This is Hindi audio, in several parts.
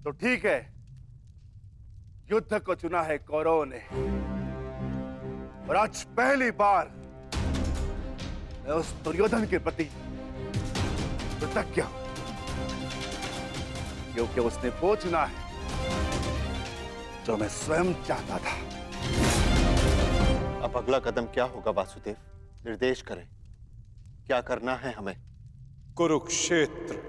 तो ठीक है, युद्ध को चुना है कौरवों ने, और आज पहली बार मैं उस दुर्योधन के प्रति कृतज्ञ हूं, क्योंकि उसने वो चुना है जो मैं स्वयं चाहता था। अब अगला कदम क्या होगा वासुदेव? निर्देश करें, क्या करना है हमें? कुरुक्षेत्र।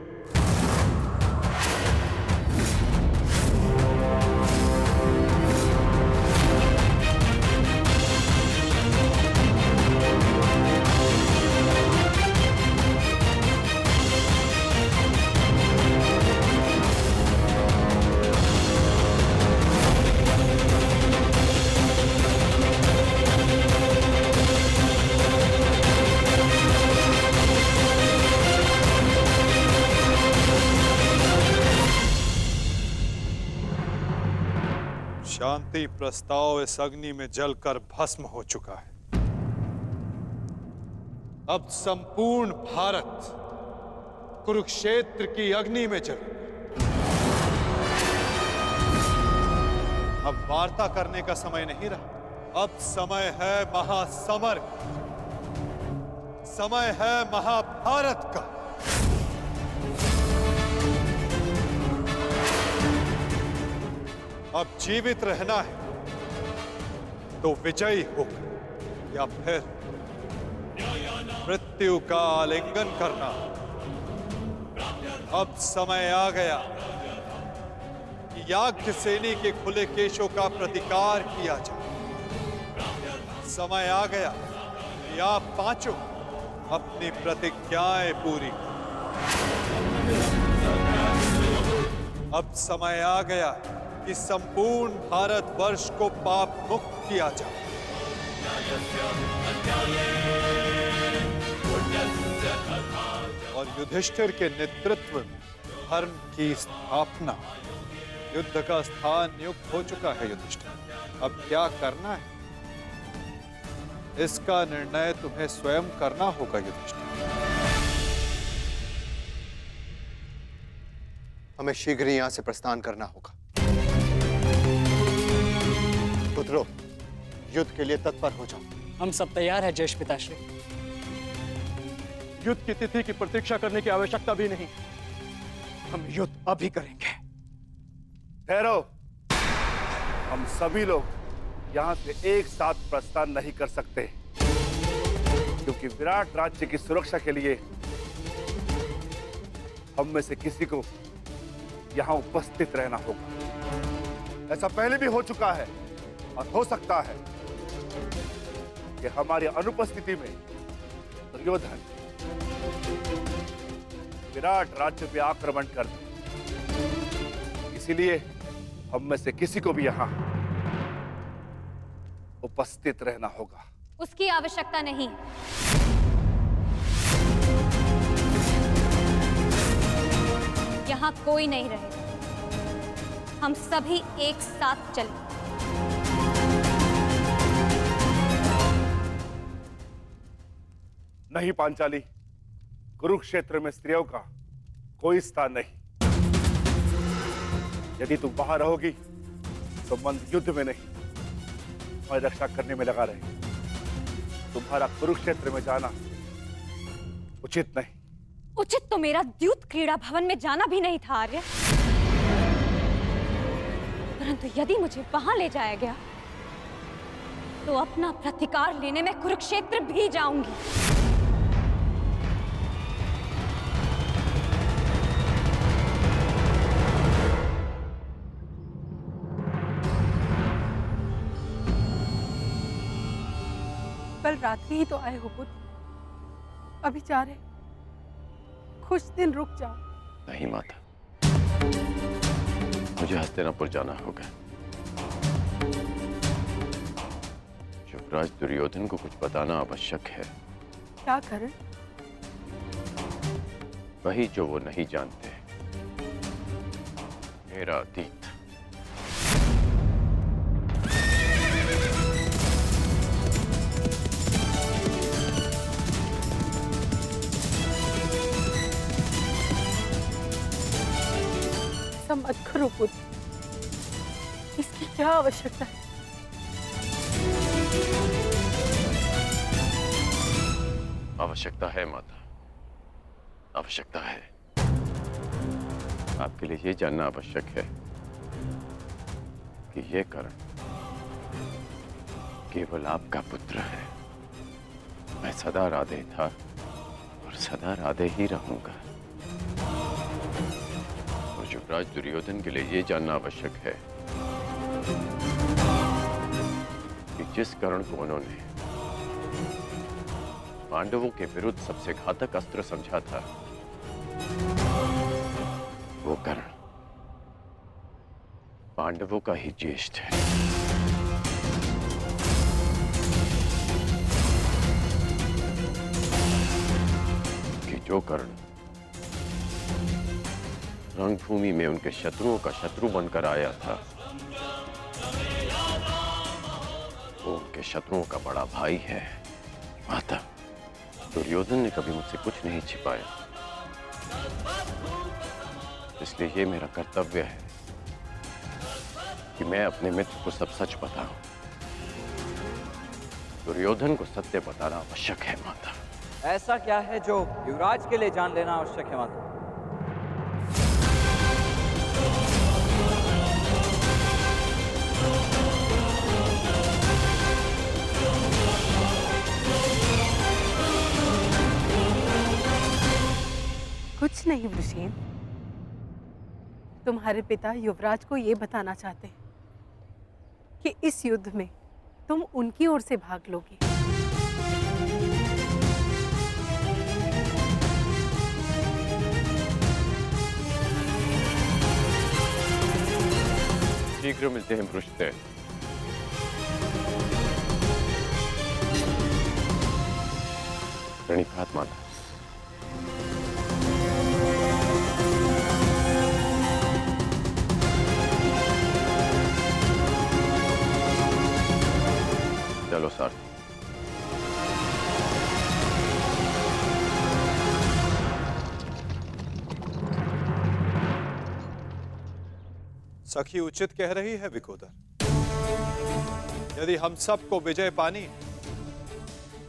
शांति प्रस्ताव इस अग्नि में जलकर भस्म हो चुका है। अब संपूर्ण भारत कुरुक्षेत्र की अग्नि में जले। अब वार्ता करने का समय नहीं रहा, अब समय है महासमर, समय है महाभारत का। अब जीवित रहना है तो विजयी होकर, या फिर मृत्यु का आलिंगन करना। अब समय आ गया कि याज्ञसेनी के खुले केशों का प्रतिकार किया जाए। समय आ गया कि आप पांचों अपनी प्रतिज्ञाएं पूरी करें। अब समय आ गया कि संपूर्ण भारतवर्ष को पाप मुक्त किया जाए। और युधिष्ठिर के नेतृत्व में धर्म की स्थापना। युद्ध का स्थान नियुक्त हो चुका है युधिष्ठिर, अब क्या करना है इसका निर्णय तुम्हें स्वयं करना होगा युधिष्ठिर। हमें शीघ्र ही यहां से प्रस्थान करना होगा। पुत्रों, युद्ध के लिए तत्पर हो जाओ। हम सब तैयार हैं ज्येष्ठ पिताश्री। युद्ध की तिथि की प्रतीक्षा करने की आवश्यकता भी नहीं, हम युद्ध अभी करेंगे। ठहरो, हम सभी लोग यहां से एक साथ प्रस्थान नहीं कर सकते, क्योंकि विराट राज्य की सुरक्षा के लिए हम में से किसी को यहां उपस्थित रहना होगा। ऐसा पहले भी हो चुका है और हो सकता है कि हमारी अनुपस्थिति में दुर्योधन विराट राज्य पे आक्रमण कर दे। इसीलिए हम में से किसी को भी यहां उपस्थित रहना होगा। उसकी आवश्यकता नहीं। यहां कोई नहीं रहेगा, हम सभी एक साथ चलें। नहीं पांचाली, कुरुक्षेत्र में स्त्रियों का कोई स्थान नहीं। यदि तुम बाहर रहोगी तो मन युद्ध में नहीं, हमारी रक्षा करने में लगा रहेगा। तुम्हारा कुरुक्षेत्र में जाना उचित नहीं। उचित तो मेरा द्यूत क्रीड़ा भवन में जाना भी नहीं था आर्य, परंतु यदि मुझे वहां ले जाया गया तो अपना प्रतिकार लेने में कुरुक्षेत्र भी जाऊंगी। कल रात्रि ही तो आए हो पुत्र, अभी जा रहे? कुछ दिन रुक जाओ। नहीं माता, मुझे हस्तिनापुर जाना होगा। युवराज दुर्योधन को कुछ बताना आवश्यक है। क्या करें? वही जो वो नहीं जानते, मेरा अतीत। ऐसा ऐसा मत करो पुत्र, इसकी क्या आवश्यकता है? आवश्यकता है माता, आवश्यकता है। आपके लिए ये जानना आवश्यक है कि ये कर्ण केवल आपका पुत्र है। मैं सदा राधे था और सदा राधे ही रहूंगा। और युवराज दुर्योधन के लिए ये जानना आवश्यक है कि जिस कर्ण को उन्होंने पांडवों के विरुद्ध सबसे घातक अस्त्र समझा था, वो कर्ण पांडवों का ही ज्येष्ठ है। कि जो कर्ण रणभूमि में उनके शत्रुओं का शत्रु बनकर आया था, वो उनके शत्रुओं का बड़ा भाई है। माता, दुर्योधन ने कभी मुझसे कुछ नहीं छिपाया, इसलिए ये मेरा कर्तव्य है कि मैं अपने मित्र को सब सच बताऊं। दुर्योधन को सत्य बताना आवश्यक है माता। ऐसा क्या है जो युवराज के लिए जान लेना आवश्यक है माता? कुछ नहीं वृषेण, तुम्हारे पिता युवराज को ये बताना चाहते हैं कि इस युद्ध में तुम उनकी ओर से भाग लोगे। शीघ्र मिलते हैं पृष्ठे। प्रणिपात माता। चलो सर। सखी उचित कह रही है विकोदर। यदि हम सबको विजय पानी है,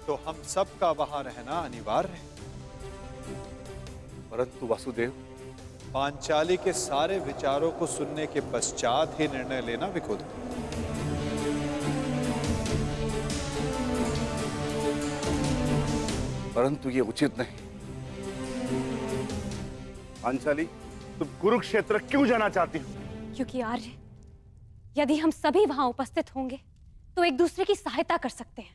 तो हम सबका वहां रहना अनिवार्य है। परंतु वासुदेव, पांचाली के सारे विचारों को सुनने के पश्चात ही निर्णय लेना विकोदर। परंतु ये उचित नहीं। पांचाली, तुम कुरुक्षेत्र क्यों जाना चाहती हो? क्योंकि आर्य, यदि हम सभी वहां उपस्थित होंगे तो एक दूसरे की सहायता कर सकते हैं।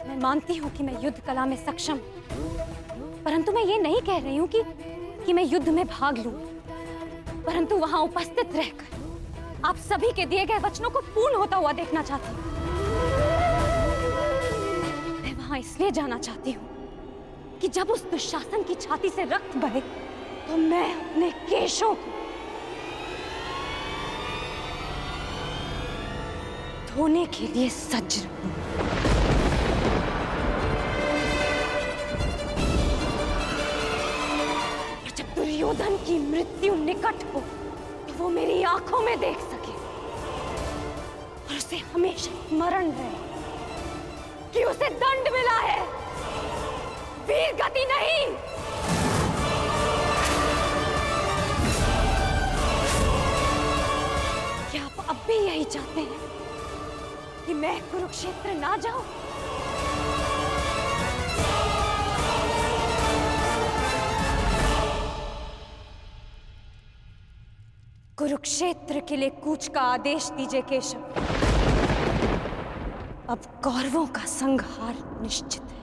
मैं मानती हूं कि मैं युद्ध कला में सक्षम हूं, परंतु मैं ये नहीं कह रही हूं कि मैं युद्ध में भाग लूं, परंतु वहां उपस्थित रहकर आप सभी के दिए गए वचनों को पूर्ण होता हुआ देखना चाहती हूं। मैं वहां इसलिए जाना चाहती हूं कि जब उस दुशासन की छाती से रक्त बहे तो मैं अपने केशों को धोने के लिए सज्ज रहूं। और जब दुर्योधन की मृत्यु निकट हो तो वो मेरी आंखों में देख सके और उसे हमेशा स्मरण रहे कि उसे दंड मिला है, वीर गति नहीं। क्या आप अब भी यही चाहते हैं कि मैं कुरुक्षेत्र ना जाऊं? कुरुक्षेत्र के लिए कूच का आदेश दीजिए केशव। अब कौरवों का संहार निश्चित है।